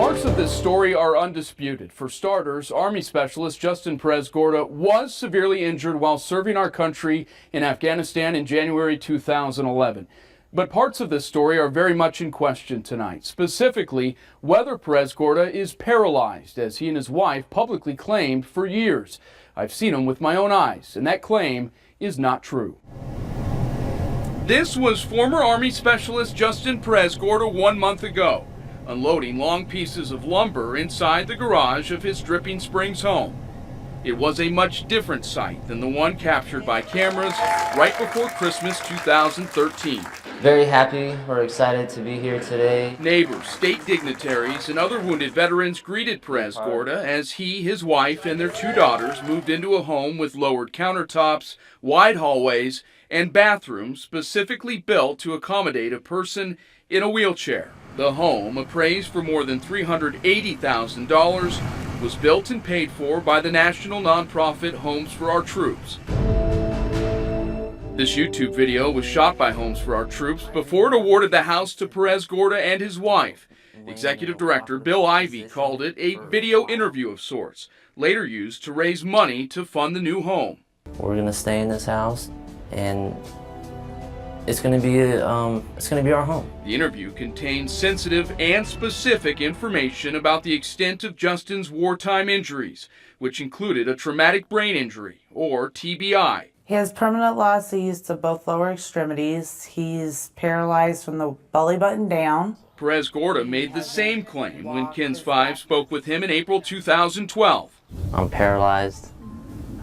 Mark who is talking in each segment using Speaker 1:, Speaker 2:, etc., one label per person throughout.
Speaker 1: Parts of this story are undisputed. For starters, Army Specialist Justin Perez-Gorda was severely injured while serving our country in Afghanistan in January 2011. But parts of this story are very much in question tonight, specifically whether Perez-Gorda is paralyzed, as he and his wife publicly claimed for years. I've seen him with my own eyes, and that claim is not true. This was former Army Specialist Justin Perez-Gorda 1 month ago, unloading long pieces of lumber inside the garage of his Dripping Springs home. It was a much different sight than the one captured by cameras right before Christmas 2013.
Speaker 2: Very happy or excited to be here today.
Speaker 1: Neighbors, state dignitaries, and other wounded veterans greeted Perez-Gorda as he, his wife, and their 2 daughters moved into a home with lowered countertops, wide hallways, and bathrooms specifically built to accommodate a person in a wheelchair. The home, appraised for more than $380,000, was built and paid for by the national nonprofit Homes for Our Troops. This YouTube video was shot by Homes for Our Troops before it awarded the house to Perez-Gorda and his wife. Executive Director Bill Ivey called it a video interview of sorts, later used to raise money to fund the new home.
Speaker 2: We're going to stay in this house, and it's going to be our home.
Speaker 1: The interview contains sensitive and specific information about the extent of Justin's wartime injuries, which included a traumatic brain injury, or TBI.
Speaker 3: He has permanent losses to both lower extremities. He's paralyzed from the belly button down.
Speaker 1: Perez-Gorda made the same claim when KENS 5 spoke with him in April 2012.
Speaker 2: I'm paralyzed.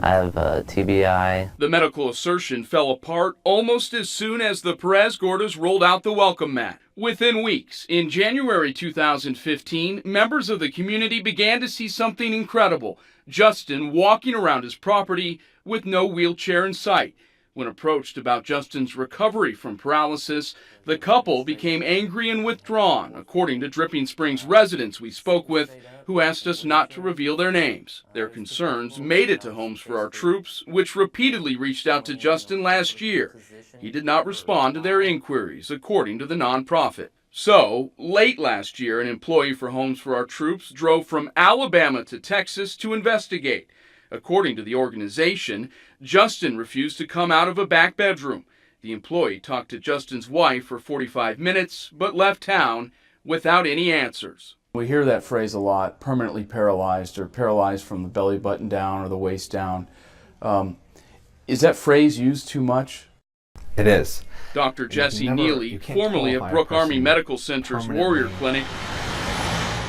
Speaker 2: I have TBI.
Speaker 1: The medical assertion fell apart almost as soon as the Perez-Gordas rolled out the welcome mat. Within weeks, in January 2015, members of the community began to see something incredible: Justin walking around his property with no wheelchair in sight. When approached about Justin's recovery from paralysis, the couple became angry and withdrawn, according to Dripping Springs residents we spoke with, who asked us not to reveal their names. Their concerns made it to Homes for Our Troops, which repeatedly reached out to Justin last year. He did not respond to their inquiries, according to the nonprofit. So, late last year, an employee for Homes for Our Troops drove from Alabama to Texas to investigate. According to the organization, Justin refused to come out of a back bedroom. The employee talked to Justin's wife for 45 minutes, but left town without any answers.
Speaker 4: We hear that phrase a lot, permanently paralyzed, or paralyzed from the belly button down or the waist down. Is that phrase used too much?
Speaker 5: It is.
Speaker 1: Dr. Jesse Neely, formerly of Brooke Army Medical Center's Warrior Clinic,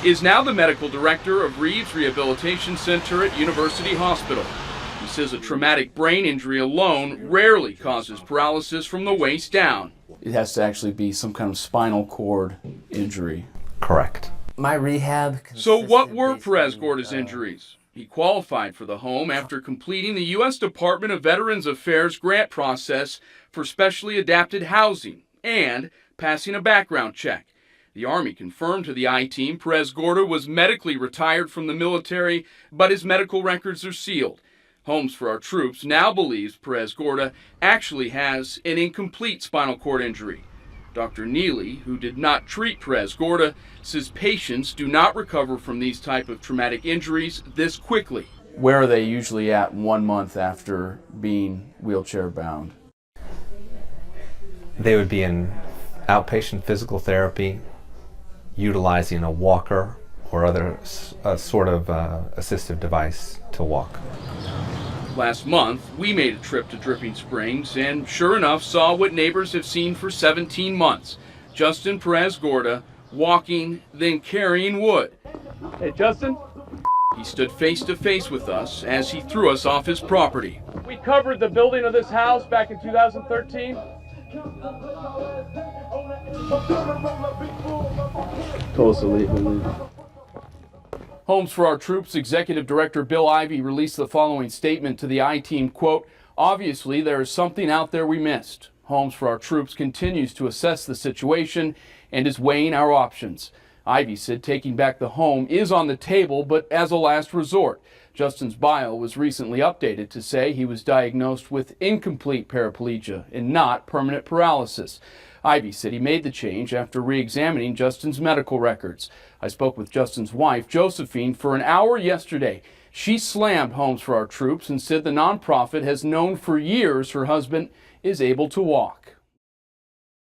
Speaker 1: is now the medical director of Reeves Rehabilitation Center at University Hospital. He says a traumatic brain injury alone rarely causes paralysis from the waist down.
Speaker 4: It has to actually be some kind of spinal cord injury.
Speaker 5: Correct.
Speaker 2: My rehab.
Speaker 1: So what were Perez-Gorda's injuries? He qualified for the home after completing the U.S. Department of Veterans Affairs grant process for specially adapted housing and passing a background check. The Army confirmed to the I-Team Perez-Gorda was medically retired from the military, but his medical records are sealed. Homes for Our Troops now believes Perez-Gorda actually has an incomplete spinal cord injury. Dr. Neely, who did not treat Perez-Gorda, says patients do not recover from these type of traumatic injuries this quickly.
Speaker 4: Where are they usually at 1 month after being wheelchair bound?
Speaker 5: They would be in outpatient physical therapy, utilizing a walker or other sort of assistive device to walk.
Speaker 1: Last month, we made a trip to Dripping Springs and sure enough saw what neighbors have seen for 17 months. Justin Perez-Gorda walking, then carrying wood. Hey, Justin. He stood face to face with us as he threw us off his property. We covered the building of this house back in 2013.
Speaker 4: Told us to leave.
Speaker 1: Homes for Our Troops Executive Director Bill Ivey released the following statement to the I-Team, quote, "Obviously there is something out there we missed. Homes for Our Troops continues to assess the situation and is weighing our options. Ivy said taking back the home is on the table, but as a last resort. Justin's bio was recently updated to say he was diagnosed with incomplete paraplegia and not permanent paralysis. Ivy said he made the change after re-examining Justin's medical records. I spoke with Justin's wife, Josephine, for an hour yesterday. She slammed Homes for Our Troops and said the nonprofit has known for years her husband is able to walk.